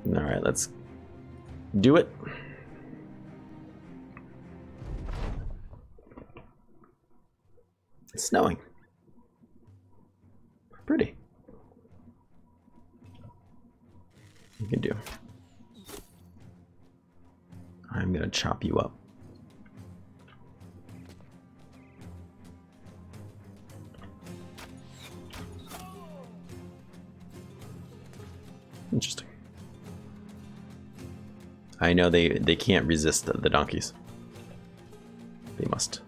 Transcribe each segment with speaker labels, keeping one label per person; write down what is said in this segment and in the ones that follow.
Speaker 1: Alright, let's do it. It's snowing. Pretty. You can do. I'm gonna chop you up. Interesting. I know they can't resist the donkeys. They must.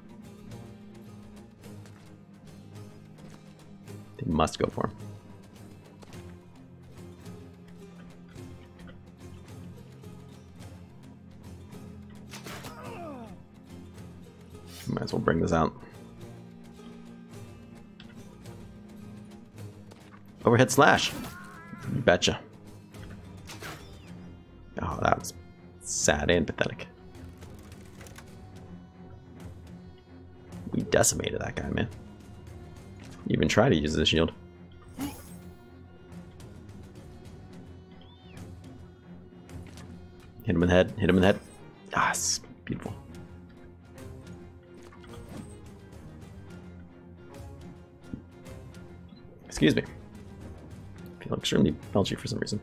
Speaker 1: They must go for him. Might as well bring this out. Overhead slash. You betcha. Oh, that was sad and pathetic. We decimated that guy, man. You even try to use the shield. Hit him in the head. Hit him in the head. Ah, it's beautiful. Excuse me. I feel extremely belchy for some reason.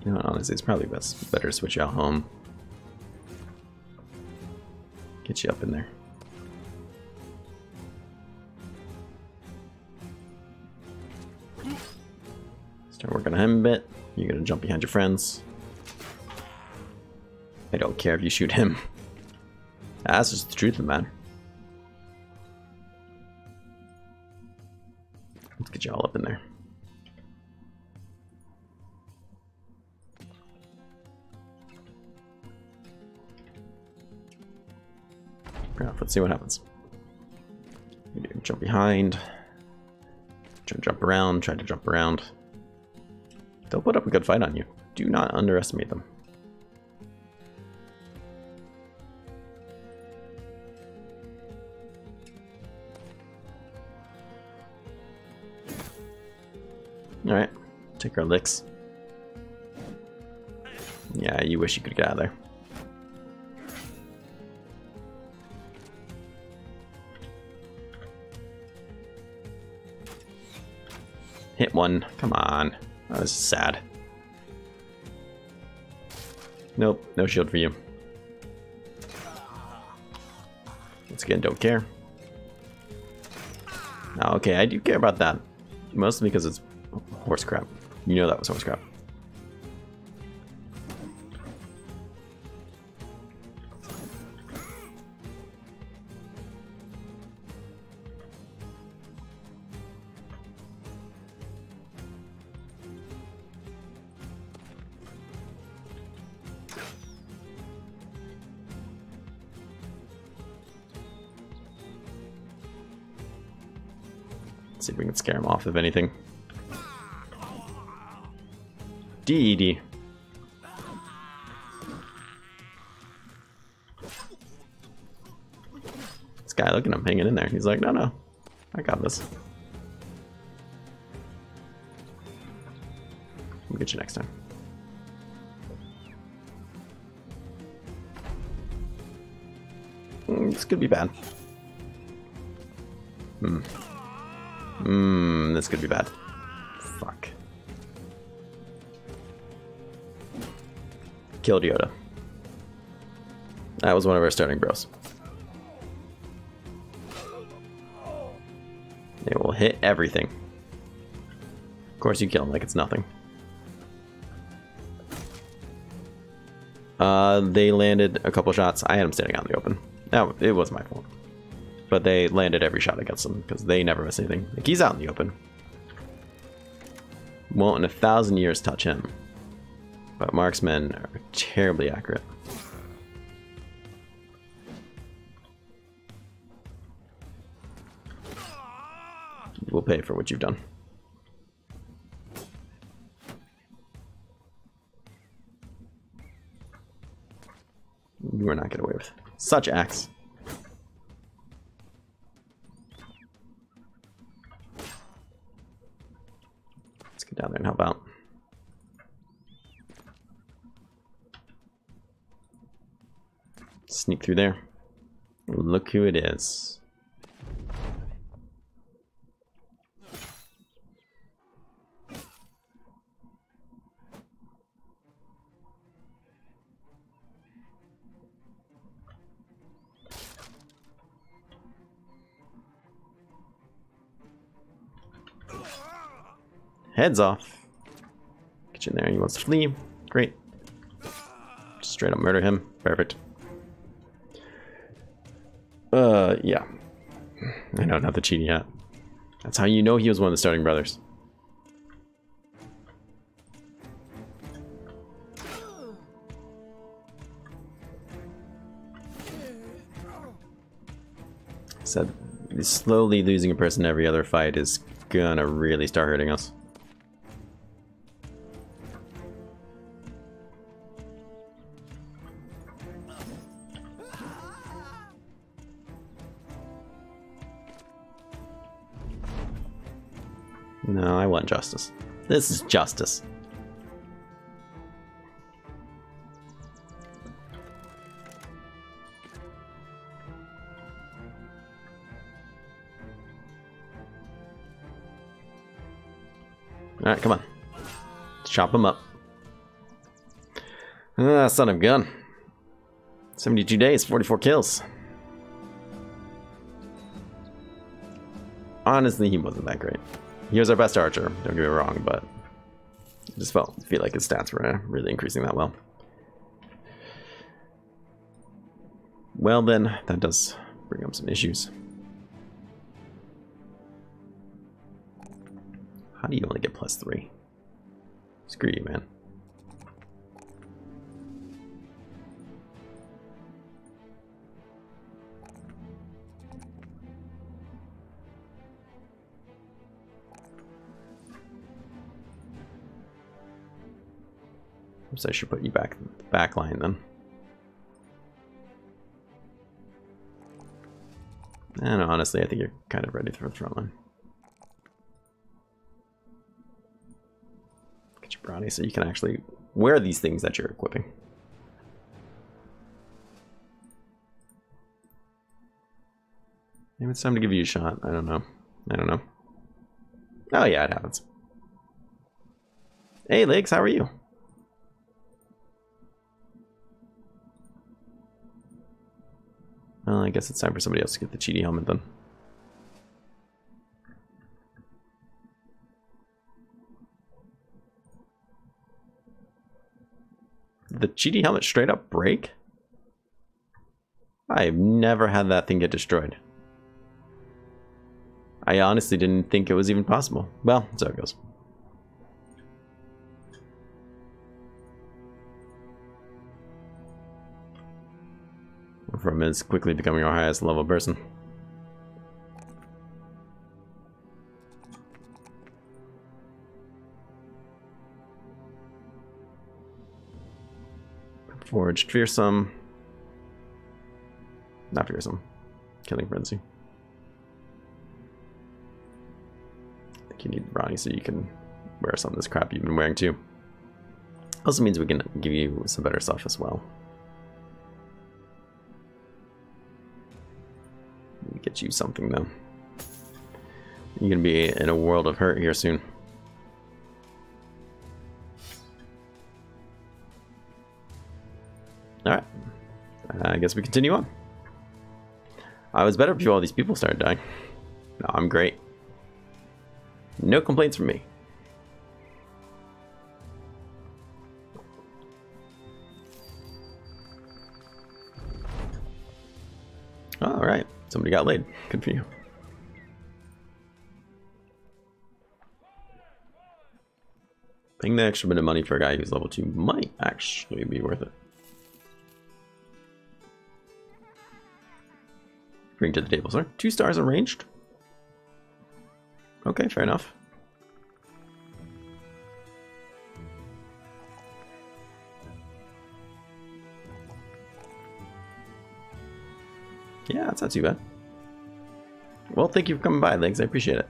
Speaker 1: You know, honestly, it's probably better to switch you out home. Get you up in there. Start working on him a bit. You're gonna jump behind your friends. I don't care if you shoot him. That's just the truth of the matter. Let's get you all up in there. Let's see what happens. You jump behind. Try to jump around. Try to jump around. They'll put up a good fight on you. Do not underestimate them. Alright. Take our licks. Yeah, you wish you could get out of there. Hit one. Come on. That was sad. Nope. No shield for you. Once again, don't care. Oh, okay, I do care about that. Mostly because it's horse crap. You know that was horse crap. See if we can scare him off of anything. DED. This guy, look at him hanging in there. He's like, no, I got this. We'll get you next time. This could be bad. This could be bad. Fuck. Killed Yoda. That was one of our starting bros. They will hit everything. Of course you kill him like it's nothing. They landed a couple shots. I had them standing out in the open. No, it was my fault. But they landed every shot against him because they never miss anything. Like, he's out in the open. Won't in 1,000 years touch him. But marksmen are terribly accurate. We'll pay for what you've done. You are not get away with such acts. Go down there and help out. Sneak through there. Look who it is. Heads off. Get you in there. He wants to flee. Great. Just straight up murder him. Perfect. Yeah. I know, not the cheating yet. That's how you know he was one of the starting brothers. Said slowly losing a person every other fight is gonna really start hurting us. No, I want justice. This is justice. Alright, come on. Let's chop him up. Ah, son of a gun. 72 days, 44 kills. Honestly, he wasn't that great. He was our best archer, don't get me wrong, but I just feel like his stats were really increasing that well. Well then, that does bring up some issues. How do you only get +3? Screw you, man. So I should put you back in the back line then. And honestly, I think you're kind of ready for the front line. Get your brownie so you can actually wear these things that you're equipping. Maybe it's time to give you a shot. I don't know. I don't know. Oh yeah, it happens. Hey Legs, how are you? Well, I guess it's time for somebody else to get the cheaty helmet then. Did the cheaty helmet straight up break? I've never had that thing get destroyed. I honestly didn't think it was even possible. Well, so it goes. From is quickly becoming our highest level person. Forged fearsome. Not fearsome. Killing frenzy. I think you need brownie so you can wear some of this crap you've been wearing too. Also means we can give you some better stuff as well. Get you something though. You're gonna be in a world of hurt here soon. Alright. I guess we continue on. I was better before all these people started dying. No, I'm great. No complaints from me. Alright. Somebody got laid. Good for you. Paying the extra bit of money for a guy who's level 2 might actually be worth it. Bring to the table, sir. 2 stars arranged. Okay, fair enough. Yeah, that's not too bad. Well, thank you for coming by, Legs. I appreciate it.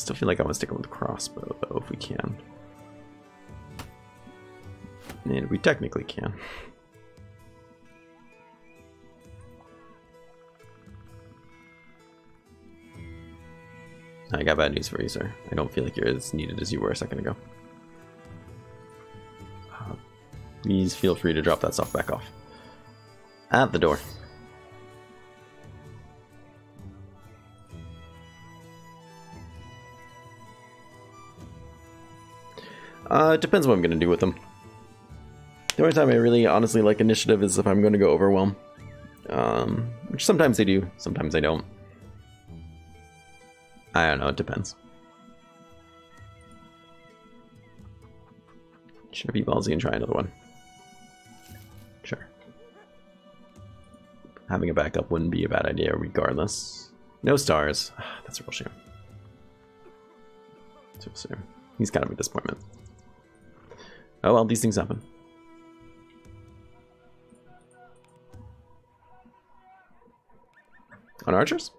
Speaker 1: Still feel like I want to stick with the crossbow, though, if we can. And we technically can. I got bad news for you, sir. I don't feel like you're as needed as you were a second ago. Please feel free to drop that stuff back off. At the door. It depends what I'm going to do with them. The only time I really honestly like initiative is if I'm going to go overwhelm. Which sometimes I do, sometimes I don't. I don't know, it depends. Should I be ballsy and try another one? Sure. Having a backup wouldn't be a bad idea regardless. No stars. That's a real shame. That's a real shame. He's kind of a disappointment. Oh well, these things happen. On archers?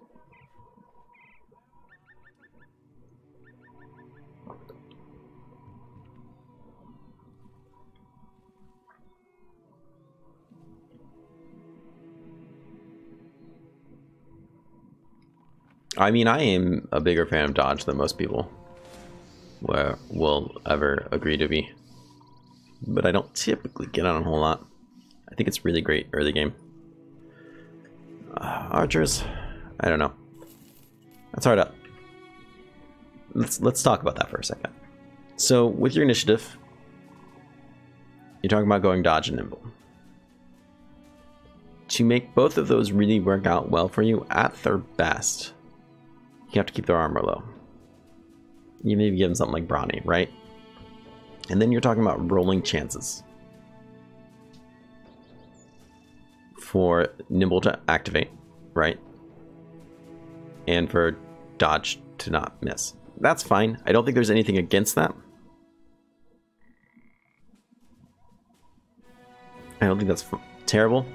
Speaker 1: I mean, I am a bigger fan of dodge than most people will ever agree to be. But I don't typically get on a whole lot. I think it's really great early game. Archers, I don't know. That's hard up. Let's talk about that for a second. So with your initiative, you're talking about going dodge and nimble. To make both of those really work out well for you at their best, you have to keep their armor low. Even if you give them something like brawny, right? And then you're talking about rolling chances for nimble to activate, right? And for dodge to not miss. That's fine. I don't think there's anything against that. I don't think that's terrible.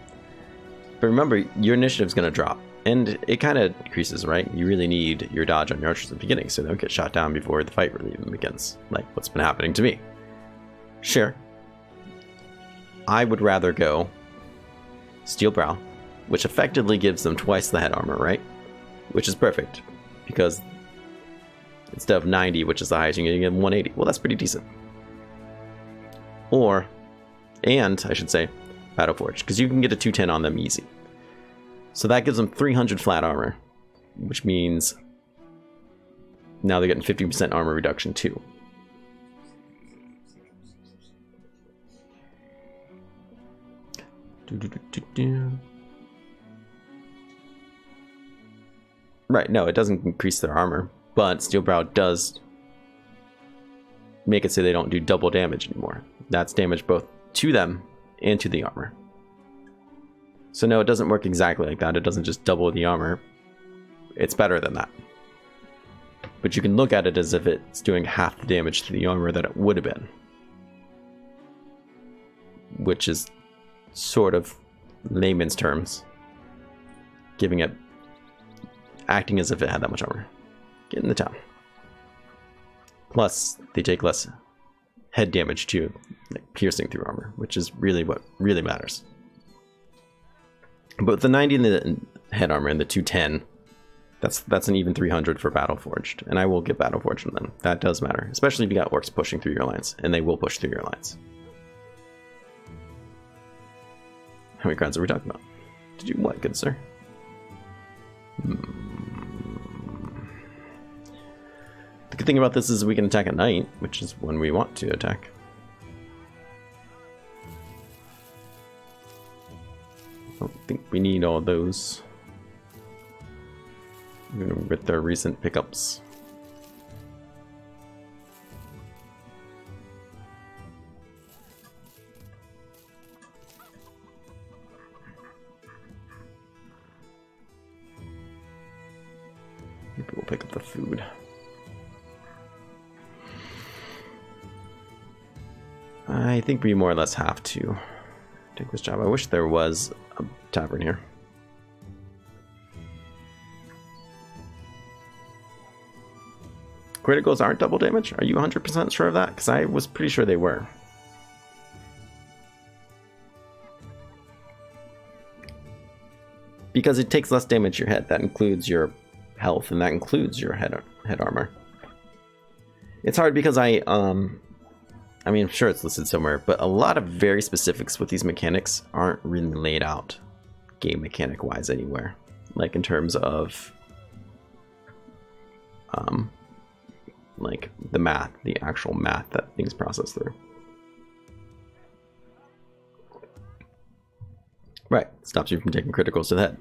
Speaker 1: But remember, your initiative's going to drop. And it kind of increases, right? You really need your dodge on your archers at the beginning so they don't get shot down before the fight really even begins. Like what's been happening to me. Sure. I would rather go Steel Brow, which effectively gives them twice the head armor, right? Which is perfect. Because instead of 90, which is the highest, you're going to get 180. Well, that's pretty decent. Or, and I should say, Battle Forge, because you can get a 210 on them easy. So that gives them 300 flat armor, which means now they're getting 50% armor reduction too. Right, no, it doesn't increase their armor, but Steel Brow does make it so they don't do double damage anymore. That's damage both to them and to the armor. So no, it doesn't work exactly like that. It doesn't just double the armor. It's better than that. But you can look at it as if it's doing half the damage to the armor that it would have been. Which is sort of layman's terms. Giving it, acting as if it had that much armor. Get in the town. Plus, they take less head damage too, like piercing through armor, which is really what really matters. But with the 90 in the head armor and the 210, that's an even 300 for Battle Forged, and I will get Battle Forged from them. That does matter, especially if you got orcs pushing through your lines, and they will push through your lines. How many crowns are we talking about? To do what, good sir? The good thing about this is we can attack at night, which is when we want to attack. I don't think we need all those. With their recent pickups. Maybe we'll pick up the food. I think we more or less have to take this job. I wish there was a tavern here. criticals aren't double damage? Are you 100% sure of that? Because I was pretty sure they were. Because it takes less damage to your head. That includes your health, and that includes your head armor. It's hard because I mean, I'm sure it's listed somewhere, but a lot of very specifics with these mechanics aren't really laid out game mechanic wise anywhere. Like in terms of like the math, the actual math that things process through. Right, stops you from taking criticals to the head.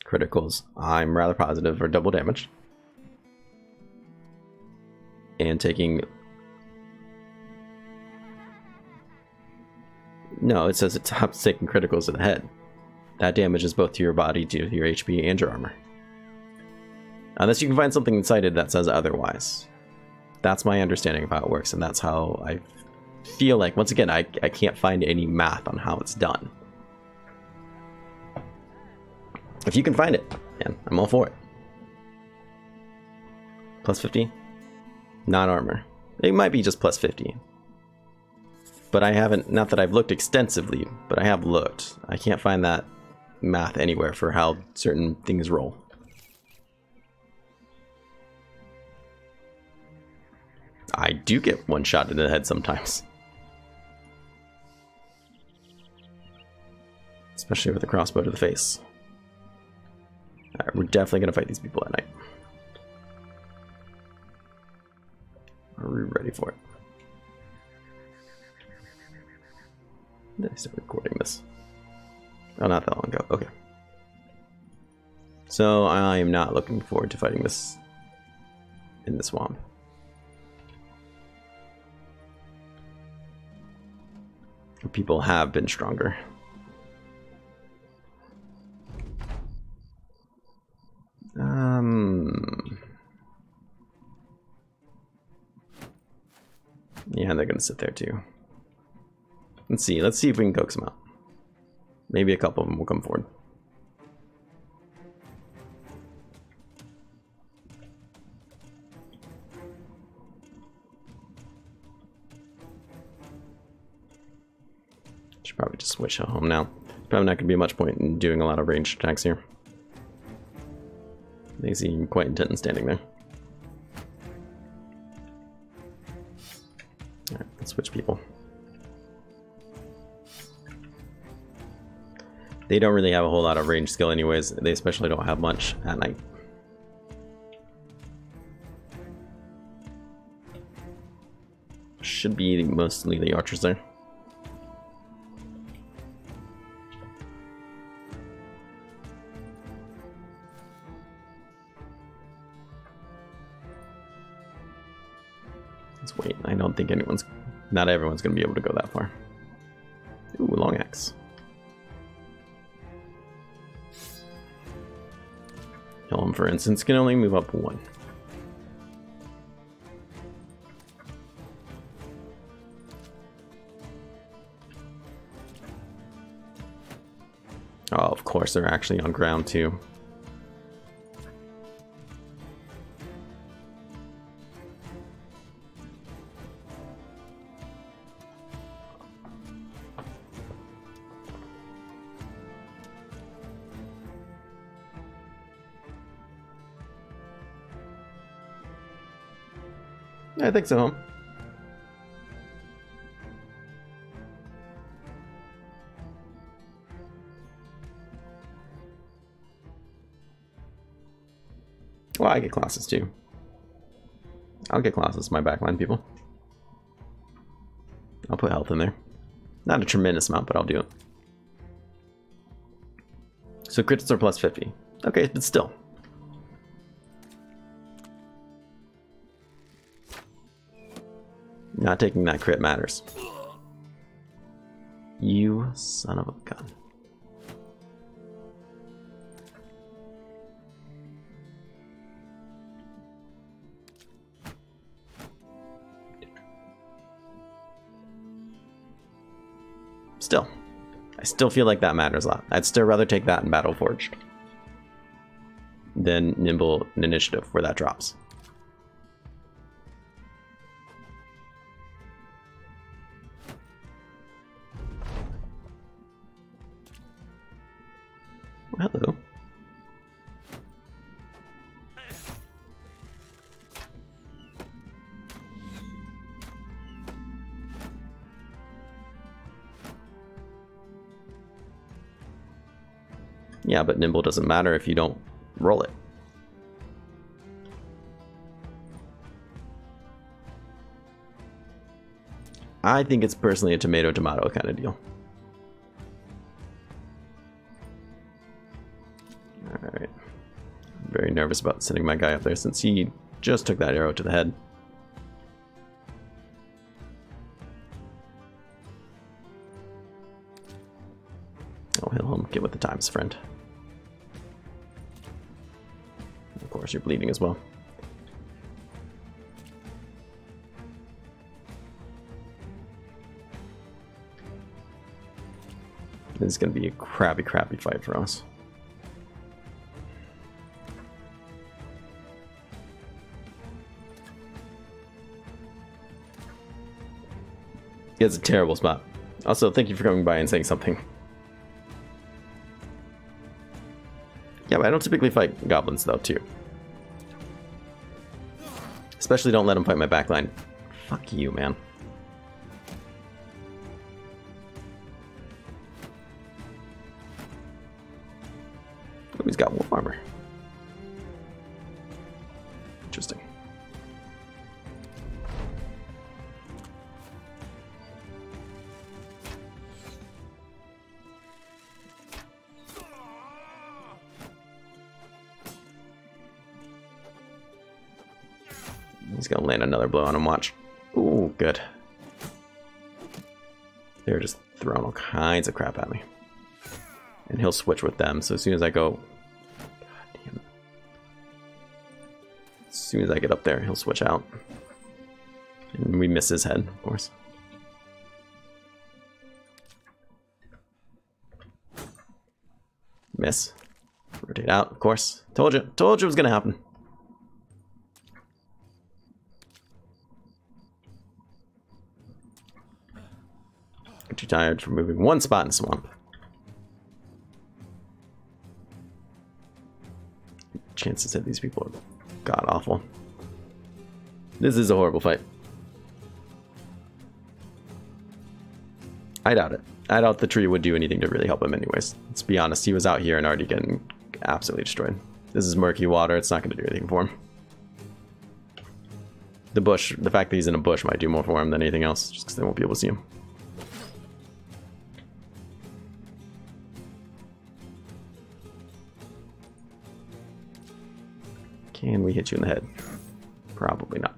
Speaker 1: Criticals, I'm rather positive, are double damage. And taking... No, it says it stops taking criticals to the head. That damages both to your body, to your HP, and your armor. Unless you can find something cited that says otherwise. That's my understanding of how it works, and that's how I feel like, once again, I can't find any math on how it's done. If you can find it, man, I'm all for it. Plus 50? Not armor. It might be just plus 50. But I haven't, not that I've looked extensively, but I have looked. I can't find that math anywhere for how certain things roll. I do get one shot in the head sometimes. Especially with a crossbow to the face. Alright, we're definitely going to fight these people at night. Are we ready for it? Did I start recording this? Oh, not that long ago. Okay. So I am not looking forward to fighting this in the swamp. People have been stronger. Yeah, they're gonna sit there too. Let's see if we can coax them out. Maybe a couple of them will come forward. Should probably just switch home now. Probably not gonna be much point in doing a lot of ranged attacks here. They seem quite intent in standing there. Alright, let's switch people. They don't really have a whole lot of range skill anyways. They especially don't have much at night. Should be mostly the archers there. Let's wait. I don't think not everyone's going to be able to go that far. Ooh, long axe. Helm, for instance, can only move up one. Oh, of course, they're actually on ground too. I think so. Well, I get classes too. I'll get classes, my backline people. I'll put health in there. Not a tremendous amount, but I'll do it. So crits are plus 50. Okay, but still. Not taking that crit matters. You son of a gun. Still. I still feel like that matters a lot. I'd still rather take that in Battle Forged than Nimble Initiative, where that drops. Oh, hello. Yeah, but nimble doesn't matter if you don't roll it. I think it's personally a tomato-tomato kind of deal. Alright. I'm very nervous about sending my guy up there since he just took that arrow to the head. Oh, he'll get with the times, friend. Of course, you're bleeding as well. This is going to be a crappy fight for us. It's a terrible spot. Also, thank you for coming by and saying something. Yeah, but I don't typically fight goblins, though, too. Especially don't let them fight my backline. Fuck you, man. Oh, he's got wolf armor. Interesting. He's gonna land another blow on him, watch. Ooh, good. They're just throwing all kinds of crap at me. And he'll switch with them, so as soon as I go... God damn it. As soon as I get up there, he'll switch out. And we miss his head, of course. Miss. Rotate out, of course. Told you it was gonna happen. Too tired from moving one spot in the swamp. Chances that these people are god awful. This is a horrible fight. I doubt it. I doubt the tree would do anything to really help him anyways. Let's be honest, he was out here and already getting absolutely destroyed. This is murky water, it's not going to do anything for him. The bush, the fact that he's in a bush might do more for him than anything else, just because they won't be able to see him. Can we hit you in the head? Probably not.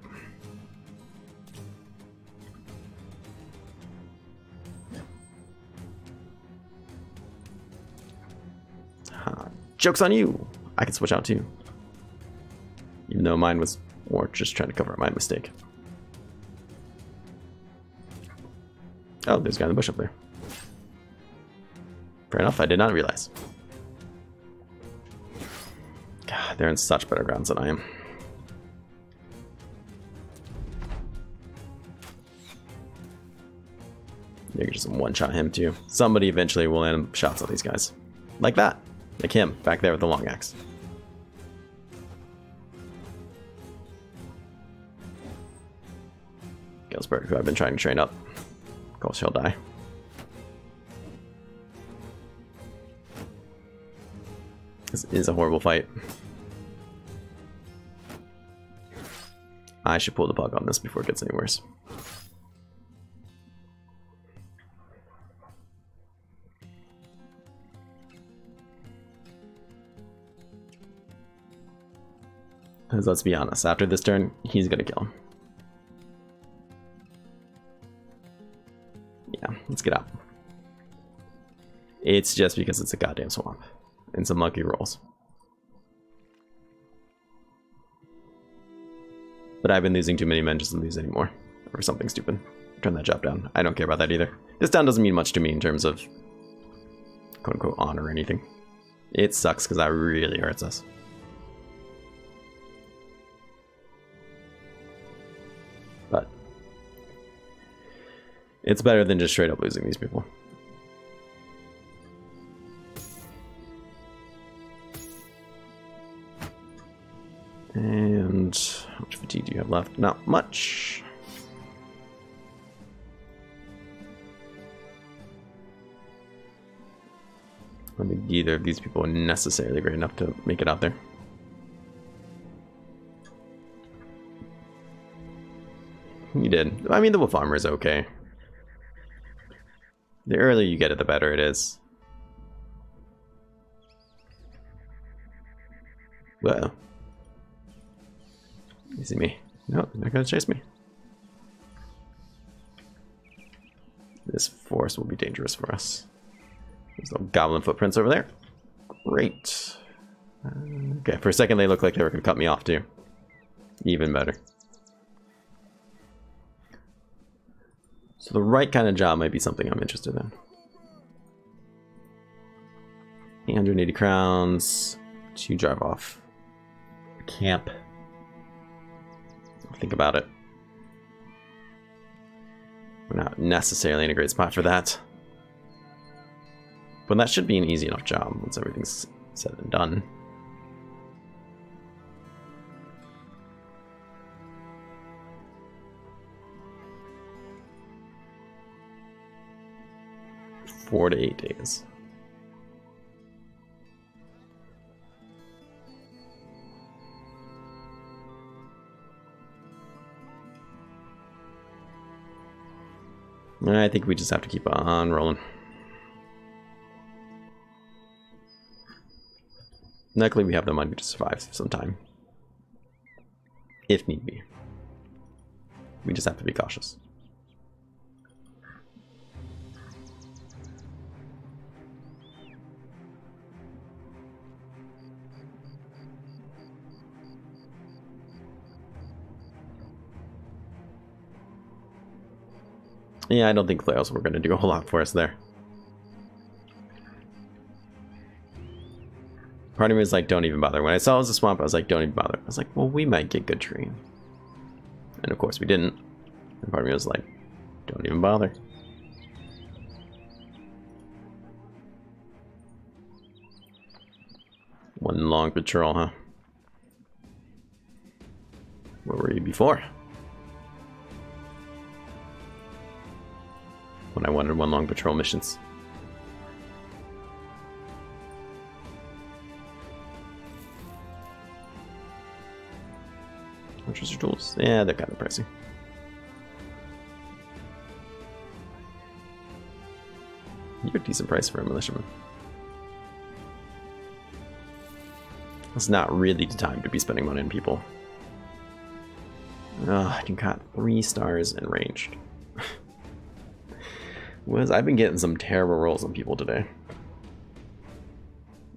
Speaker 1: Joke's on you! I can switch out too. Even though mine was more just trying to cover up my mistake. Oh, there's a guy in the bush up there. Fair enough, I did not realize. God, they're in such better grounds than I am. You can just one-shot him too. Somebody eventually will land shots at these guys. Like that. Like him, back there with the long axe. Gilsbert, who I've been trying to train up. Of course he'll die. This is a horrible fight. I should pull the plug on this before it gets any worse. Because let's be honest, after this turn, he's gonna kill him. Yeah, let's get out. It's just because it's a goddamn swamp. And some monkey rolls. But I've been losing too many men just to lose anymore. Or something stupid. Turn that job down. I don't care about that either. This town doesn't mean much to me in terms of quote-unquote honor or anything. It sucks because that really hurts us. But it's better than just straight up losing these people. And how much fatigue do you have left? Not much. I don't think either of these people are necessarily great enough to make it out there. You did. I mean, the wolf armor is okay. The earlier you get it, the better it is. Whoa. You see me? No, they're not gonna chase me. This forest will be dangerous for us. There's no goblin footprints over there. Great. Okay, for a second they looked like they were gonna cut me off too. Even better. So the right kind of job might be something I'm interested in. 880 crowns to drive off camp. Think about it. We're not necessarily in a great spot for that. But that should be an easy enough job once everything's said and done. Four to 8 days. I think we just have to keep on rolling. Luckily, we have the money to survive some time, if need be. We just have to be cautious. Yeah, I don't think flails were going to do a whole lot for us there. Part of me was like, don't even bother. When I saw it was a swamp, I was like, don't even bother. I was like, well, we might get good terrain. And of course we didn't. And part of me was like, don't even bother. One long patrol, huh? Where were you before? When I wanted one long patrol missions. Treasure tools. Yeah, they're kind of pricey. You're a decent price for a militiaman. It's not really the time to be spending money on people. Oh, you got 3 stars and ranged. I've been getting some terrible rolls on people today.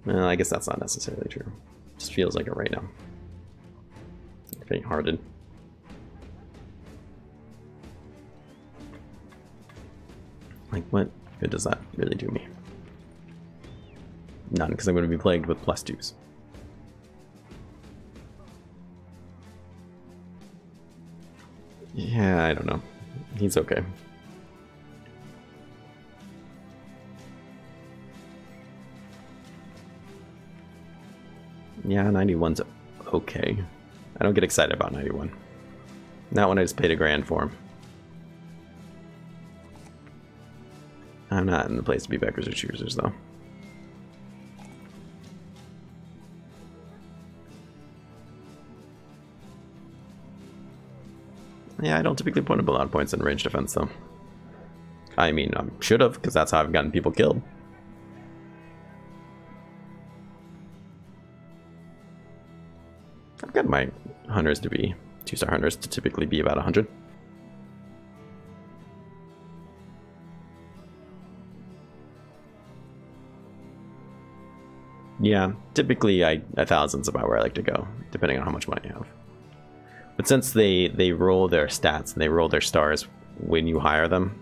Speaker 1: Well, I guess that's not necessarily true. It just feels like it right now. Faint-hearted. Like, what good does that really do me? None, because I'm going to be plagued with +2s. Yeah, I don't know. He's okay. Yeah, 91's okay. I don't get excited about 91. Not when I just paid $1,000 for him. I'm not in the place to be beggars or choosers, though. Yeah, I don't typically put up a lot of points in range defense, though. I mean, I should have, because that's how I've gotten people killed. I've got my hunters to be 2-star hunters to typically be about 100. Yeah, typically 1,000's about where I like to go, depending on how much money I have. But since they roll their stats and they roll their stars when you hire them,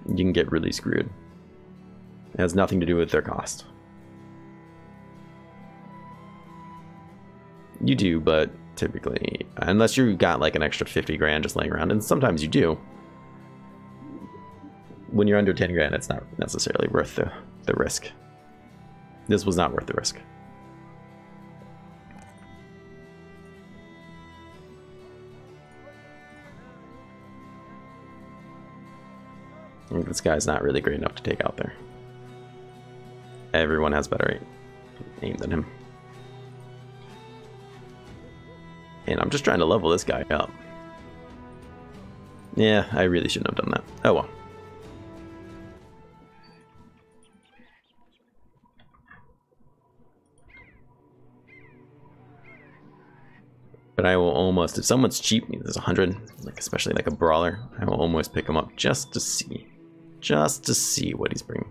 Speaker 1: you can get really screwed. It has nothing to do with their cost. You do, but typically, unless you got like an extra 50 grand just laying around, and sometimes you do, when you're under 10 grand, it's not necessarily worth the risk. This was not worth the risk. I think this guy's not really great enough to take out there. Everyone has better aim than him. And I'm just trying to level this guy up. Yeah, I really shouldn't have done that. Oh well. But I will almost, if someone's cheap, there's 100, like especially like a brawler, I will almost pick him up just to see what he's bringing.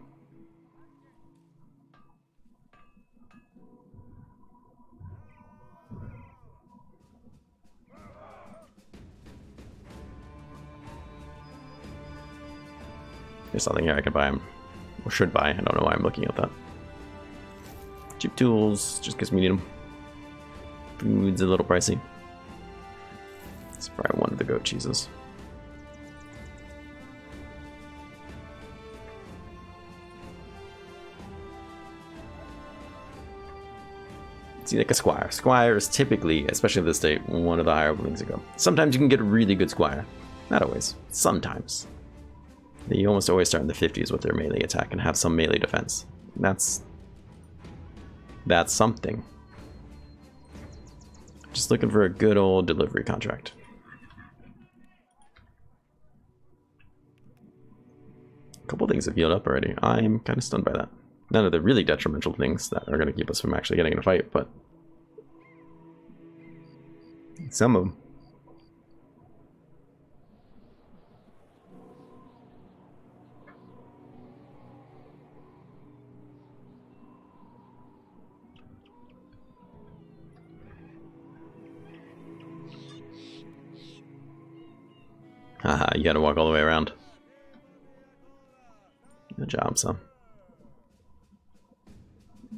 Speaker 1: There's something here I can buy him, or should buy. I don't know why I'm looking at that. Cheap tools, just because we need them. Food's a little pricey. It's probably one of the goat cheeses. See, like a squire. Squire is typically, especially this day, one of the higher wings ago. Sometimes you can get a really good squire. Not always. Sometimes. They almost always start in the 50s with their melee attack and have some melee defense. That's something. Just looking for a good old delivery contract. A couple things have healed up already. I'm kind of stunned by that. None of the really detrimental things that are going to keep us from actually getting in a fight, but some of them. Haha, you gotta walk all the way around. Good job, son.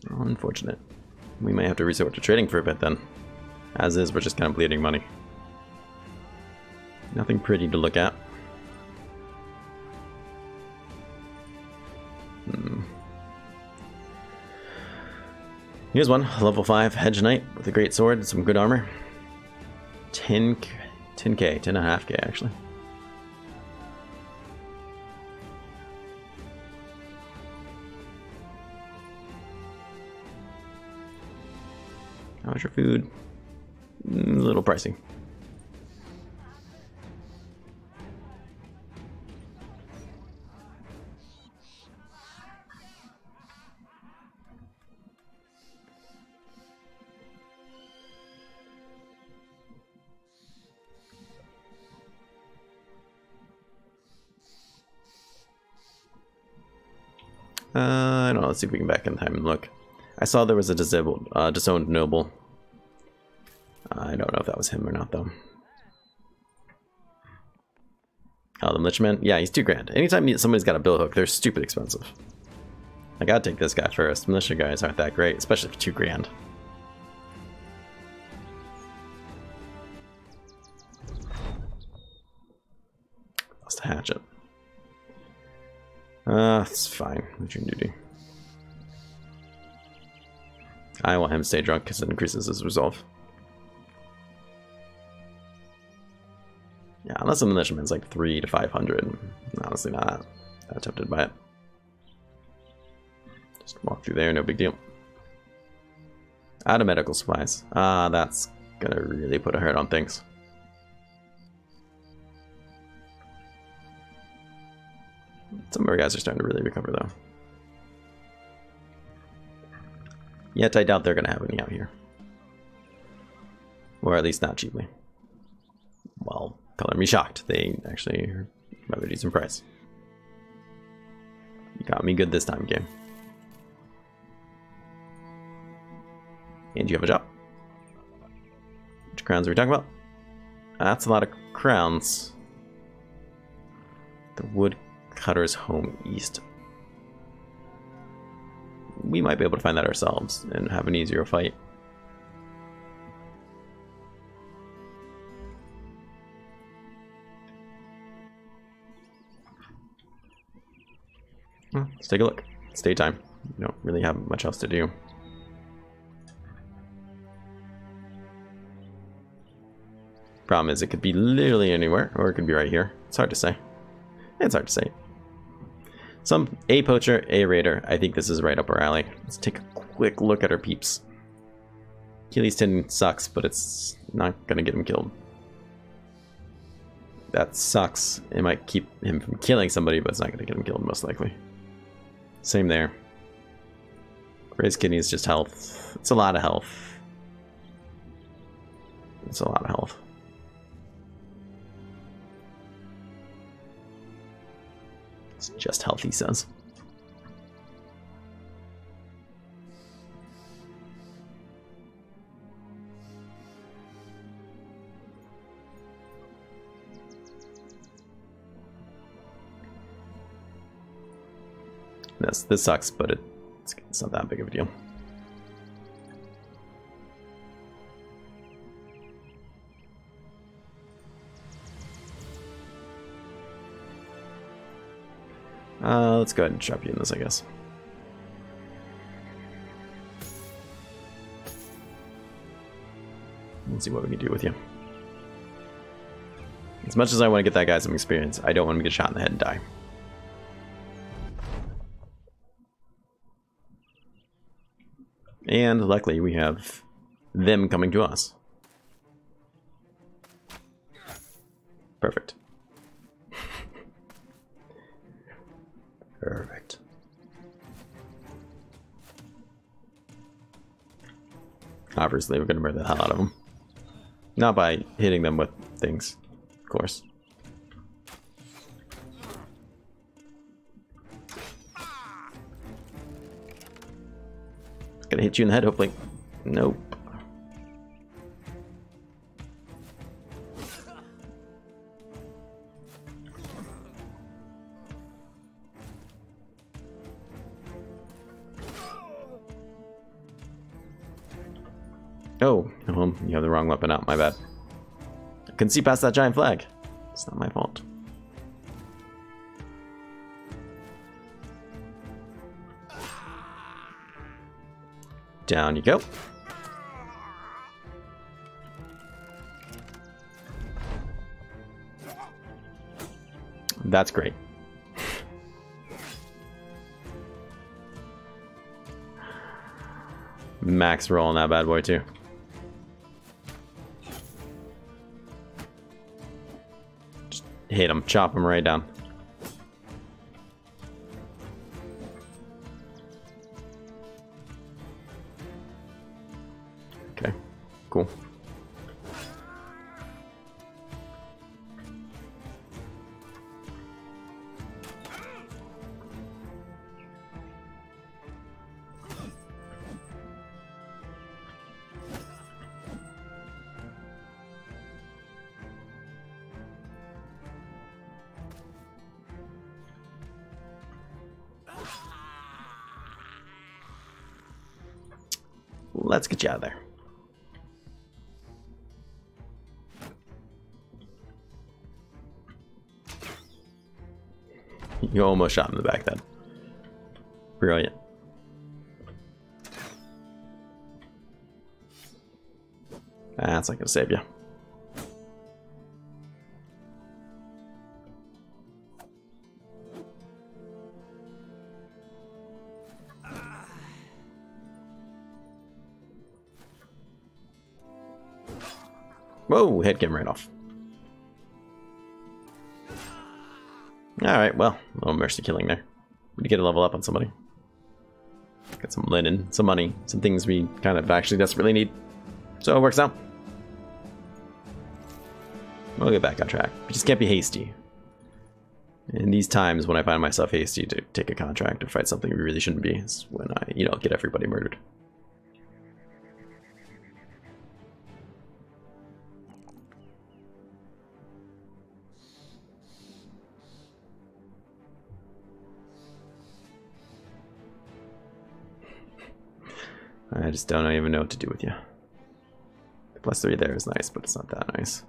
Speaker 1: Unfortunate. We might have to resort to trading for a bit then. As is, we're just kind of bleeding money. Nothing pretty to look at. Here's one, level 5 Hedge Knight with a great sword and some good armor. 10k, 10.5k actually. How's your food? A little pricey. I don't know, let's see if we can back in time and look. I saw there was a disowned noble. I don't know if that was him or not, though. Oh, the militiaman? Yeah, he's 2 grand. Anytime somebody's got a bill hook, they're stupid expensive. I gotta take this guy first. Militia guys aren't that great, especially for 2 grand. Lost a hatchet. It's fine. Routine duty. I want him to stay drunk because it increases his resolve. Yeah, unless the militiaman's like 300 to 500. Honestly, not that tempted by it. Just walk through there, no big deal. Out of medical supplies. That's gonna really put a hurt on things. Some of our guys are starting to really recover, though. Yet I doubt they're gonna have any out here. Or at least not cheaply. Well, color me shocked. They actually are rather decent price. You got me good this time, game. And you have a job. Which crowns are we talking about? That's a lot of crowns. The woodcutter's home east. We might be able to find that ourselves and have an easier fight. Let's take a look. It's daytime. We don't really have much else to do. Problem is, it could be literally anywhere, or it could be right here. It's hard to say. It's hard to say. Some A poacher, A raider. I think this is right up our alley. Let's take a quick look at our peeps. Achilles tendon sucks, but it's not gonna get him killed. That sucks. It might keep him from killing somebody, but it's not gonna get him killed, most likely. Same there. Raised kidney is just health. It's a lot of health. It's a lot of health. It's just health, he says. This sucks, but it's not that big of a deal. Let's go ahead and trap you in this, I guess. Let's see what we can do with you. As much as I want to get that guy some experience, I don't want him to get shot in the head and die. And luckily we have them coming to us. Perfect. Perfect. Obviously we're gonna murder the hell out of them. Not by hitting them with things, of course. Gonna hit you in the head, hopefully. Nope. Oh, well, you have the wrong weapon out, my bad. I couldn't see past that giant flag. It's not my fault. Down you go. That's great. Max roll on that bad boy too. Just hit him, chop him right down. Okay, cool. Let's get you out of there. You almost shot him in the back then. Brilliant. That's not gonna save you. Whoa, head came right off. Alright, well, a little mercy killing there. We get a level up on somebody. Get some linen, some money, some things we kind of actually desperately need. So it works out. We'll get back on track. We just can't be hasty. In these times when I find myself hasty to take a contract or fight something we really shouldn't be, is when I, get everybody murdered. I just don't even know what to do with you. The +3 there is nice, but it's not that nice.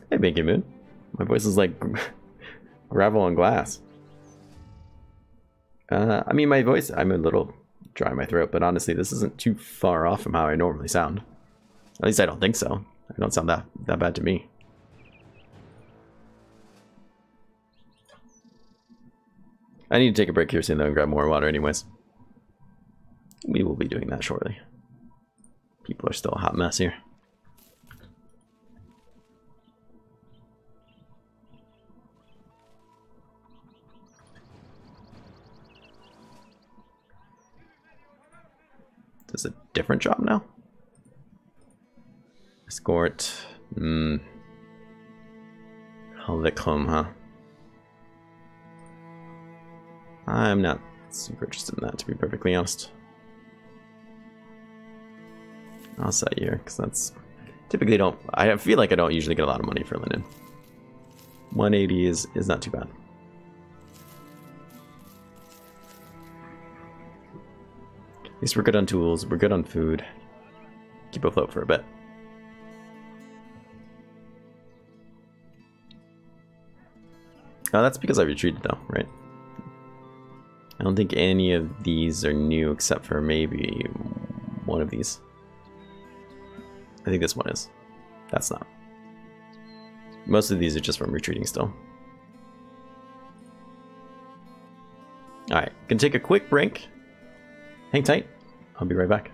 Speaker 1: Hey, Binky Moon. My voice is like gravel on glass. I mean, my voice, I'm a little dry in my throat, but honestly, this isn't too far off from how I normally sound. At least I don't think so. It don't sound that bad to me. I need to take a break here soon though and grab more water anyways. We will be doing that shortly. People are still a hot mess here. Is it a different job now? Escort. Helvicum, huh? I'm not super interested in that, to be perfectly honest. I'll set you here, because that's... Typically don't... I feel like I don't usually get a lot of money for linen. 180 is not too bad. At least we're good on tools, we're good on food. Keep afloat for a bit. Oh, that's because I retreated though, right? I don't think any of these are new except for maybe one of these. I think this one is. That's not. Most of these are just from retreating still. Alright, gonna take a quick break. Hang tight. I'll be right back.